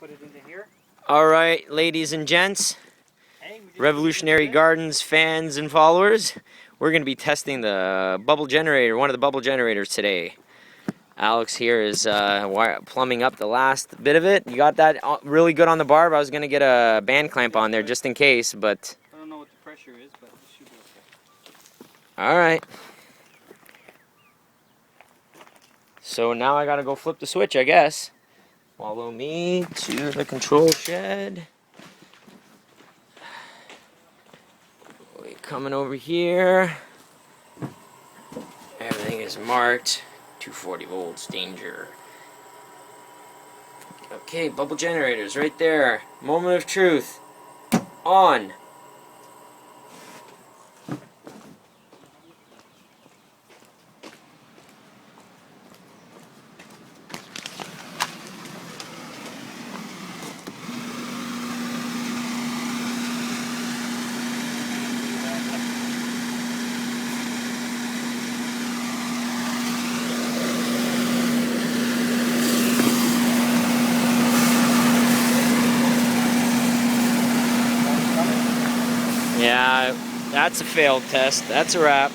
put it into here. All right, ladies and gents, Revolutionary Gardens fans and followers, we're going to be testing the bubble generator, one of the bubble generators today. Alex here is plumbing up the last bit of it. You got that really good on the barb. I was going to get a band clamp on there just in case, but... I don't know what the pressure is, but it should be okay. All right. So now I got to go flip the switch, I guess. Follow me to the control shed. We're coming over here. Everything is marked. 240 volts, danger. Okay, bubble generators right there. Moment of truth. On. Yeah, that's a failed test. That's a wrap.